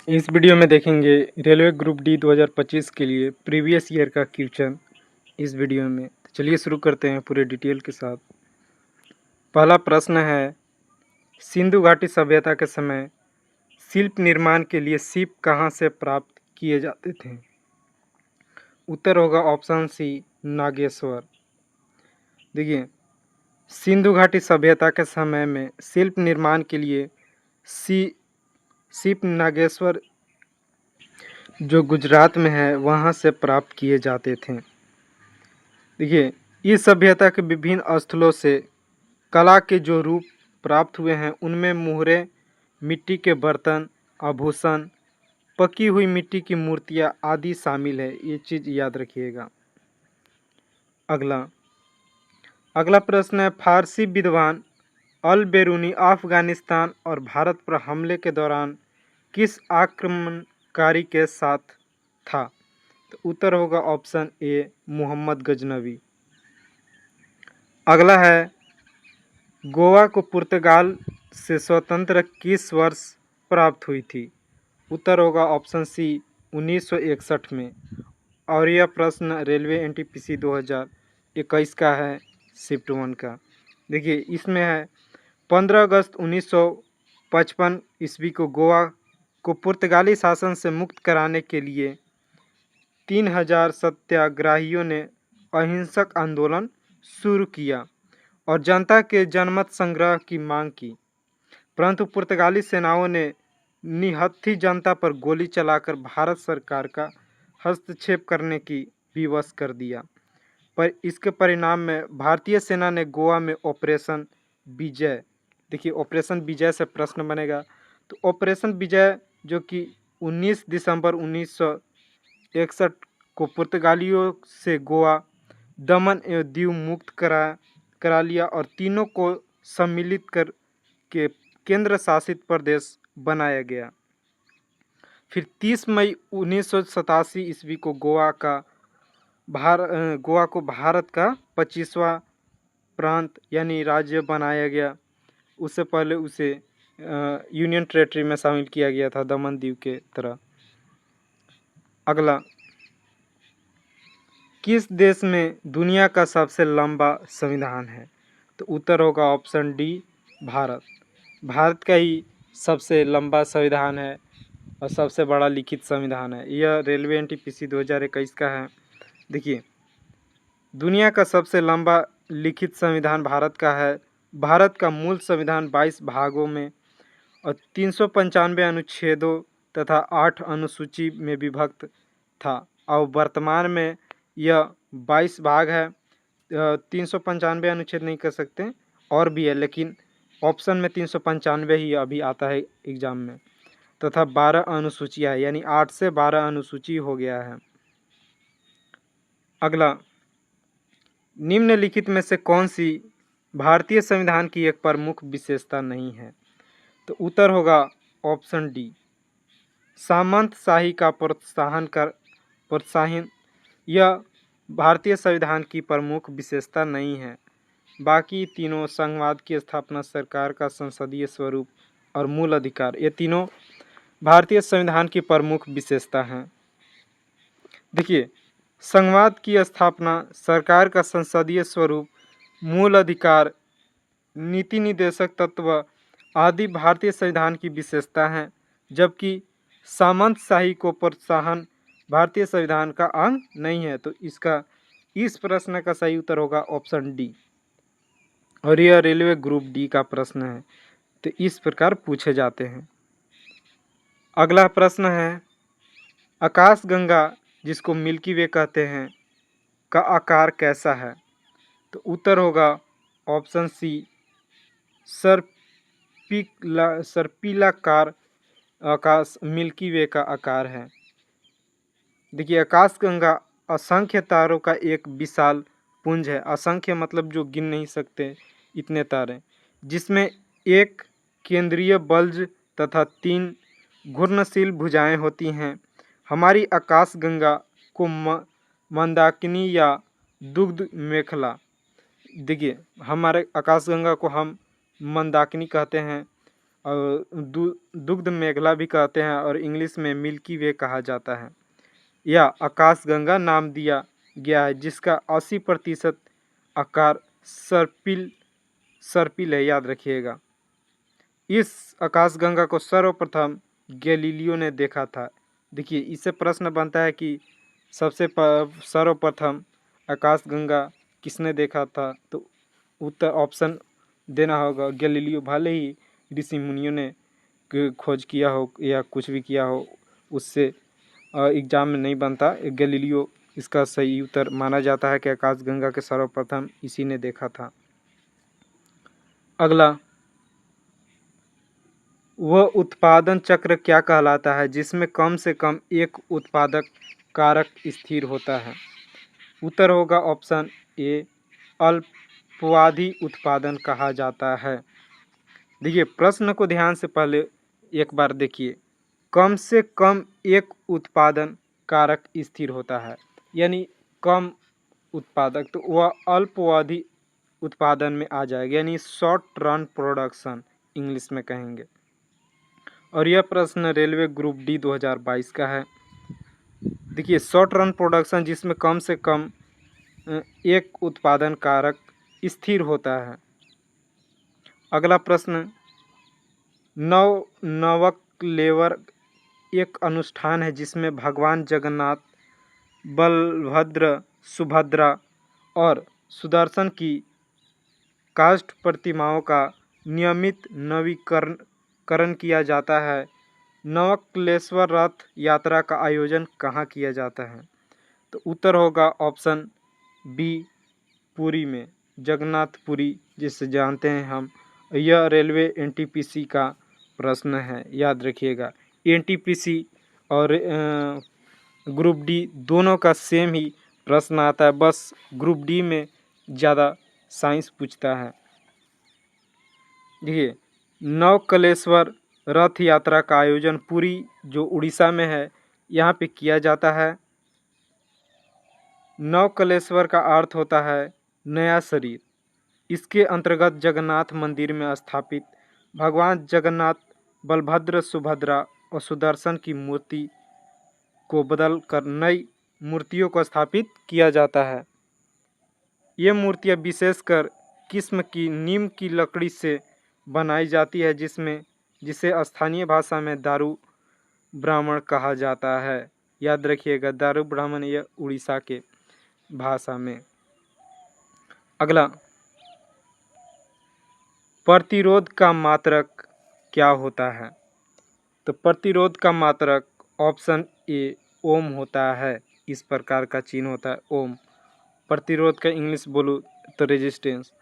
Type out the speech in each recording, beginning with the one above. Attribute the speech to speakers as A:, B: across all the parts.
A: इस वीडियो में देखेंगे रेलवे ग्रुप डी 2025 के लिए प्रीवियस ईयर का क्वेश्चन इस वीडियो में। तो चलिए शुरू करते हैं पूरे डिटेल के साथ। पहला प्रश्न है, सिंधु घाटी सभ्यता के समय शिल्प निर्माण के लिए सीप कहाँ से प्राप्त किए जाते थे? उत्तर होगा ऑप्शन सी, नागेश्वर। देखिए, सिंधु घाटी सभ्यता के समय में शिल्प निर्माण के लिए सीप नागेश्वर जो गुजरात में है वहाँ से प्राप्त किए जाते थे। देखिए, इस सभ्यता के विभिन्न स्थलों से कला के जो रूप प्राप्त हुए हैं उनमें मुहरे, मिट्टी के बर्तन, आभूषण, पकी हुई मिट्टी की मूर्तियाँ आदि शामिल है। ये चीज़ याद रखिएगा। अगला प्रश्न है, फारसी विद्वान अल बेरूनी अफगानिस्तान और भारत पर हमले के दौरान किस आक्रमणकारी के साथ था? तो उत्तर होगा ऑप्शन ए, मोहम्मद गजनवी। अगला है, गोवा को पुर्तगाल से स्वतंत्र किस वर्ष प्राप्त हुई थी? उत्तर होगा ऑप्शन सी, 1961 में। और यह प्रश्न रेलवे एनटीपीसी 2021 का है, शिफ्ट 1 का। देखिए, इसमें है 15 अगस्त 1955 ईस्वी को गोवा को पुर्तगाली शासन से मुक्त कराने के लिए 3000 सत्याग्रहियों ने अहिंसक आंदोलन शुरू किया और जनता के जनमत संग्रह की मांग की, परंतु पुर्तगाली सेनाओं ने निहत्थी जनता पर गोली चलाकर भारत सरकार का हस्तक्षेप करने की विवश कर दिया। पर इसके परिणाम में भारतीय सेना ने गोवा में ऑपरेशन विजय, देखिए ऑपरेशन विजय से प्रश्न बनेगा, तो ऑपरेशन विजय जो कि 19 दिसंबर 1961 को पुर्तगालियों से गोवा, दमन एवं दीव मुक्त करा लिया और तीनों को सम्मिलित कर के केंद्र शासित प्रदेश बनाया गया। फिर 30 मई 1987 ईस्वी को गोवा को भारत का 25वां प्रांत यानी राज्य बनाया गया। उससे पहले उसे यूनियन टेरेटरी में शामिल किया गया था, दमन दीव के तरह। अगला, किस देश में दुनिया का सबसे लंबा संविधान है? तो उत्तर होगा ऑप्शन डी, भारत। भारत का ही सबसे लंबा संविधान है और सबसे बड़ा लिखित संविधान है। यह रेलवे एनटीपीसी 2021 का है। देखिए, दुनिया का सबसे लंबा लिखित संविधान भारत का है। भारत का मूल संविधान 22 भागों में और 395 अनुच्छेदों तथा 8 अनुसूची में विभक्त था और वर्तमान में यह 22 भाग है। 395 अनुच्छेद नहीं कर सकते, और भी है, लेकिन ऑप्शन में 395 ही अभी आता है एग्जाम में, तथा 12 अनुसूचियाँ है, यानी 8 से 12 अनुसूची हो गया है। अगला, निम्नलिखित में से कौन सी भारतीय संविधान की एक प्रमुख विशेषता नहीं है? तो उत्तर होगा ऑप्शन डी, सामंतशाही का प्रोत्साहन यह भारतीय संविधान की प्रमुख विशेषता नहीं है। बाकी तीनों, संघवाद की स्थापना, सरकार का संसदीय स्वरूप और मूल अधिकार, ये तीनों भारतीय संविधान की प्रमुख विशेषता हैं। देखिए, संघवाद की स्थापना, सरकार का संसदीय स्वरूप, मूल अधिकार, नीति निर्देशक तत्व आदि भारतीय संविधान की विशेषता हैं, जबकि सामंतशाही को प्रोत्साहन भारतीय संविधान का अंग नहीं है। तो इस प्रश्न का सही उत्तर होगा ऑप्शन डी, और यह रेलवे ग्रुप डी का प्रश्न है, तो इस प्रकार पूछे जाते हैं। अगला प्रश्न है, आकाशगंगा जिसको मिल्की वे कहते हैं का आकार कैसा है? तो उत्तर होगा ऑप्शन सी, सर्पिलाकार आकाश मिल्की वे का आकार है। देखिए, आकाशगंगा असंख्य तारों का एक विशाल पुंज है। असंख्य मतलब जो गिन नहीं सकते इतने तारे, जिसमें एक केंद्रीय बल्ज तथा 3 घूर्णनशील भुजाएं होती हैं। हमारी आकाशगंगा को मंदाकिनी या दुग्ध मेखला, देखिए हमारे आकाशगंगा को हम मंदाकिनी कहते हैं, और दुग्ध मेखला भी कहते हैं और इंग्लिश में मिल्की वे कहा जाता है। या आकाशगंगा नाम दिया गया है जिसका 80% आकार सर्पिल है, याद रखिएगा। इस आकाशगंगा को सर्वप्रथम गैलीलियो ने देखा था। देखिए, इससे प्रश्न बनता है कि सर्वप्रथम आकाशगंगा किसने देखा था, तो उत्तर ऑप्शन देना होगा गैलीलियो। भले ही ऋषि मुनियों ने खोज किया हो या कुछ भी किया हो, उससे एग्जाम में नहीं बनता। गैलीलियो इसका सही उत्तर माना जाता है कि आकाशगंगा के सर्वप्रथम इसी ने देखा था। अगला, वह उत्पादन चक्र क्या कहलाता है जिसमें कम से कम एक उत्पादक कारक स्थिर होता है? उत्तर होगा ऑप्शन ए, अल्पावधि उत्पादन कहा जाता है। देखिए, प्रश्न को ध्यान से पहले एक बार देखिए। कम से कम एक उत्पादन कारक स्थिर होता है, यानी कम उत्पादक, तो वह अल्पावधि उत्पादन में आ जाएगा, यानी शॉर्ट रन प्रोडक्शन इंग्लिश में कहेंगे। और यह प्रश्न रेलवे ग्रुप डी 2022 का है। देखिए, शॉर्ट रन प्रोडक्शन जिसमें कम से कम एक उत्पादन कारक स्थिर होता है। अगला प्रश्न, नवकलेवर एक अनुष्ठान है जिसमें भगवान जगन्नाथ, बलभद्र, सुभद्रा और सुदर्शन की काष्ठ प्रतिमाओं का नियमित नवीकरण किया जाता है। नवकलेश्वर रथ यात्रा का आयोजन कहाँ किया जाता है? तो उत्तर होगा ऑप्शन बी, पुरी में, जगन्नाथपुरी जिसे जानते हैं हम। यह रेलवे एनटीपीसी का प्रश्न है, याद रखिएगा। एनटीपीसी और ग्रुप डी दोनों का सेम ही प्रश्न आता है, बस ग्रुप डी में ज़्यादा साइंस पूछता है। देखिए, नवकलेश्वर रथ यात्रा का आयोजन पुरी जो उड़ीसा में है यहाँ पे किया जाता है। नवकलेश्वर का अर्थ होता है नया शरीर। इसके अंतर्गत जगन्नाथ मंदिर में स्थापित भगवान जगन्नाथ, बलभद्र, सुभद्रा और सुदर्शन की मूर्ति को बदल कर नई मूर्तियों को स्थापित किया जाता है। ये मूर्तियाँ विशेषकर किस्म की नीम की लकड़ी से बनाई जाती है जिसे स्थानीय भाषा में दारू ब्राह्मण कहा जाता है। याद रखिएगा, दारू ब्राह्मण यह उड़ीसा के भाषा में। अगला, प्रतिरोध का मात्रक क्या होता है? तो प्रतिरोध का मात्रक ऑप्शन ए, ओम होता है। इस प्रकार का चिन्ह होता है ओम। प्रतिरोध का इंग्लिश बोलूँ तो रेजिस्टेंस।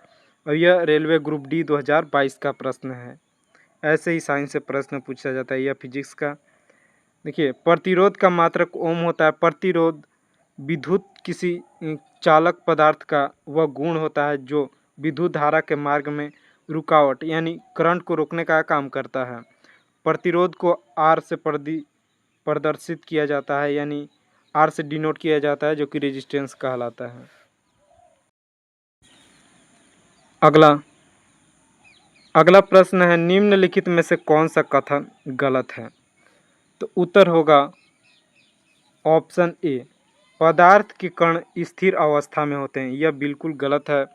A: और यह रेलवे ग्रुप डी 2022 का प्रश्न है। ऐसे ही साइंस से प्रश्न पूछा जाता है, यह फिजिक्स का। देखिए, प्रतिरोध का मात्रक ओम होता है। प्रतिरोध विद्युत किसी चालक पदार्थ का वह गुण होता है जो विद्युत धारा के मार्ग में रुकावट यानी करंट को रोकने का काम करता है। प्रतिरोध को आर से प्रदर्शित किया जाता है, यानी आर से डिनोट किया जाता है, जो कि रेजिस्टेंस कहलाता है। अगला प्रश्न है, निम्नलिखित में से कौन सा कथन गलत है? तो उत्तर होगा ऑप्शन ए, पदार्थ के कण स्थिर अवस्था में होते हैं। यह बिल्कुल गलत है।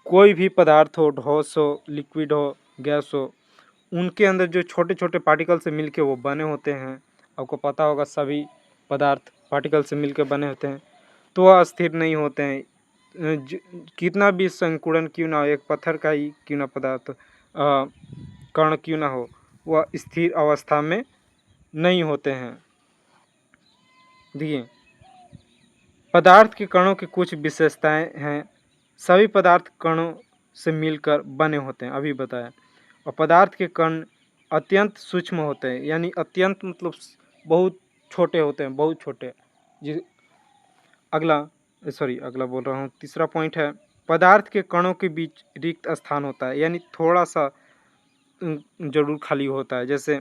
A: कोई भी पदार्थ हो, ठोस हो, लिक्विड हो, गैस हो, उनके अंदर जो छोटे छोटे पार्टिकल से मिलके वो बने होते हैं, आपको पता होगा सभी पदार्थ पार्टिकल से मिलकर बने होते हैं, तो वह अस्थिर नहीं होते हैं। कितना भी संकुड़न क्यों ना हो, एक पत्थर का ही क्यों ना पदार्थ कण क्यों ना हो, वह स्थिर अवस्था में नहीं होते हैं। देखिए, पदार्थ के कणों की कुछ विशेषताएं हैं। सभी पदार्थ कणों से मिलकर बने होते हैं, अभी बताया। और पदार्थ के कण अत्यंत सूक्ष्म होते हैं, यानी अत्यंत मतलब बहुत छोटे होते हैं, बहुत छोटे। अगला बोल रहा हूँ, तीसरा पॉइंट है, पदार्थ के कणों के बीच रिक्त स्थान होता है, यानी थोड़ा सा जरूर खाली होता है। जैसे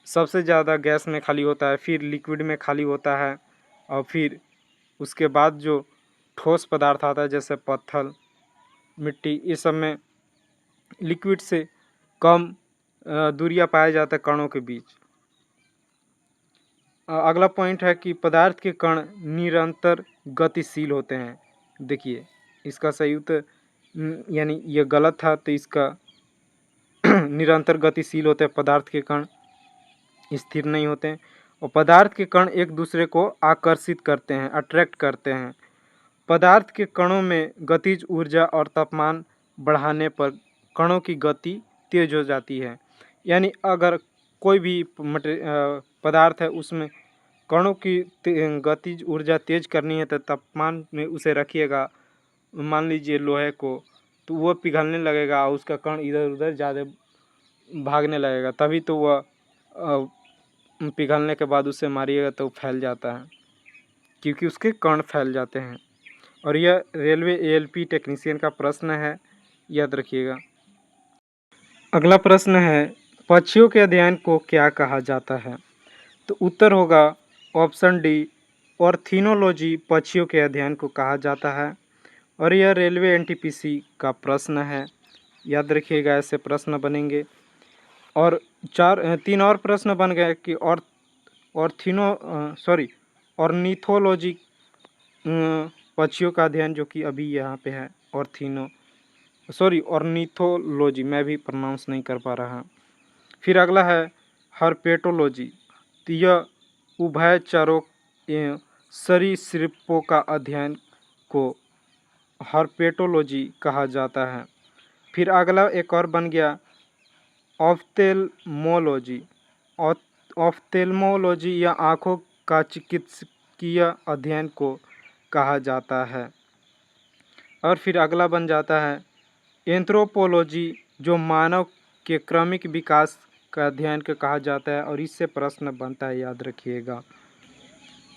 A: सबसे ज़्यादा गैस में खाली होता है, फिर लिक्विड में खाली होता है, और फिर उसके बाद जो ठोस पदार्थ आता है जैसे पत्थर, मिट्टी, ये सब में लिक्विड से कम दूरियां पाया जाता है कणों के बीच। अगला पॉइंट है कि पदार्थ के कण निरंतर गतिशील होते हैं। देखिए इसका सही उत्तर यानी ये गलत था, तो इसका निरंतर गतिशील होते हैं पदार्थ के कण, स्थिर नहीं होते हैं। और पदार्थ के कण एक दूसरे को आकर्षित करते हैं, अट्रैक्ट करते हैं। पदार्थ के कणों में गतिज ऊर्जा और तापमान बढ़ाने पर कणों की गति तेज हो जाती है। यानी अगर कोई भी पदार्थ है उसमें कणों की गतिज ऊर्जा तेज करनी है तो तापमान में उसे रखिएगा, मान लीजिए लोहे को, तो वो पिघलने लगेगा और उसका कण इधर उधर ज़्यादा भागने लगेगा, तभी तो वह पिघलने के बाद उसे मारिएगा तो फैल जाता है, क्योंकि उसके कण फैल जाते हैं। और यह रेलवे एएलपी टेक्नीशियन का प्रश्न है, याद रखिएगा। अगला प्रश्न है, पक्षियों के अध्ययन को क्या कहा जाता है? तो उत्तर होगा ऑप्शन डी, ऑर्थिनोलॉजी पक्षियों के अध्ययन को कहा जाता है। और यह रेलवे एनटीपीसी का प्रश्न है, याद रखिएगा, ऐसे प्रश्न बनेंगे। और तीन और प्रश्न बन गए कि ऑर्निथोलॉजी पक्षियों का अध्ययन, जो कि अभी यहाँ पे है ऑर्निथोलॉजी, मैं भी प्रोनाउंस नहीं कर पा रहा। फिर अगला है हर्पेटोलॉजी, तो यह उभयचरों सरीसृपों का अध्ययन को हर्पेटोलॉजी कहा जाता है। फिर अगला एक और बन गया ऑफ्थेल्मोलॉजी। ऑफ्थेल्मोलॉजी या आँखों का चिकित्सकीय अध्ययन को कहा जाता है। और फिर अगला बन जाता है एंथ्रोपोलॉजी, जो मानव के क्रमिक विकास का अध्ययन को कहा जाता है। और इससे प्रश्न बनता है, याद रखिएगा।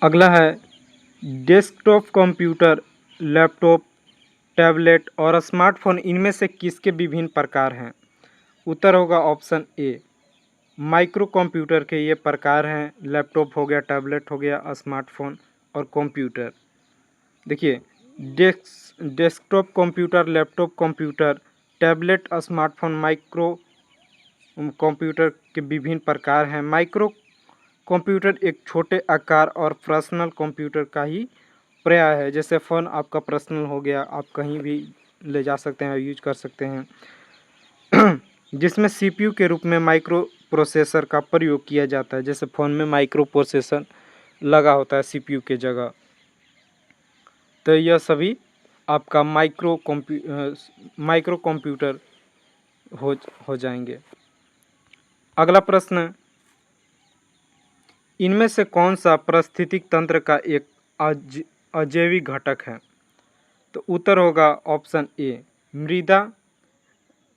A: अगला है डेस्कटॉप कंप्यूटर, लैपटॉप, टैबलेट और स्मार्टफोन, इनमें से किसके विभिन्न प्रकार हैं? उत्तर होगा ऑप्शन ए, माइक्रो कंप्यूटर के ये प्रकार हैं। लैपटॉप हो गया, टैबलेट हो गया, स्मार्टफोन और कंप्यूटर। देखिए desktop computer, laptop computer, tablet, smartphone, micro computer के विभिन्न प्रकार हैं। माइक्रो कंप्यूटर एक छोटे आकार और पर्सनल कंप्यूटर का ही पर्याय है। जैसे फ़ोन आपका पर्सनल हो गया, आप कहीं भी ले जा सकते हैं, यूज कर सकते हैं। जिसमें सीपीयू के रूप में माइक्रो प्रोसेसर का प्रयोग किया जाता है। जैसे फ़ोन में माइक्रो प्रोसेसर लगा होता है सीपीयू के जगह, तो यह सभी आपका माइक्रो कंप्यूटर हो जाएंगे। अगला प्रश्न, इनमें से कौन सा पारिस्थितिक तंत्र का एक अजैविक घटक है? तो उत्तर होगा ऑप्शन ए, मृदा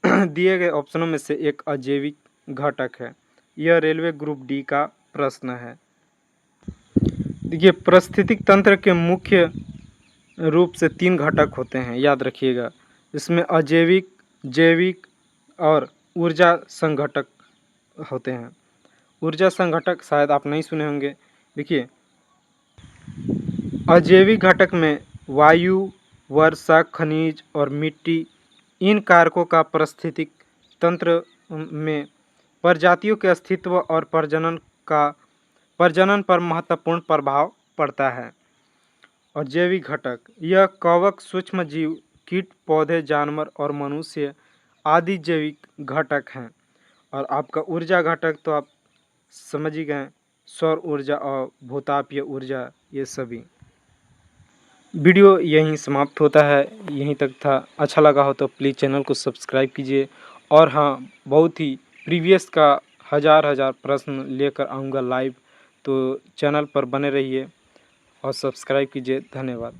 A: दिए गए ऑप्शनों में से एक अजैविक घटक है। यह रेलवे ग्रुप डी का प्रश्न है। देखिए पारिस्थितिक तंत्र के मुख्य रूप से 3 घटक होते हैं, याद रखिएगा। इसमें अजैविक, जैविक और ऊर्जा संघटक होते हैं। ऊर्जा संघटक शायद आप नहीं सुने होंगे। देखिए अजैविक घटक में वायु, वर्षा, खनिज और मिट्टी, इन कारकों का पारिस्थितिक तंत्र में प्रजातियों के अस्तित्व और प्रजनन पर महत्वपूर्ण प्रभाव पड़ता है। और जैविक घटक, यह कवक, सूक्ष्म जीव, कीट, पौधे, जानवर और मनुष्य आदि जैविक घटक हैं। और आपका ऊर्जा घटक तो आप समझ ही गए, सौर ऊर्जा और भूतापीय ऊर्जा, ये सभी। वीडियो यहीं समाप्त होता है, यहीं तक था। अच्छा लगा हो तो प्लीज़ चैनल को सब्सक्राइब कीजिए। और हाँ, बहुत ही प्रीवियस का हज़ार प्रश्न लेकर आऊँगा लाइव, तो चैनल पर बने रहिए और सब्सक्राइब कीजिए। धन्यवाद।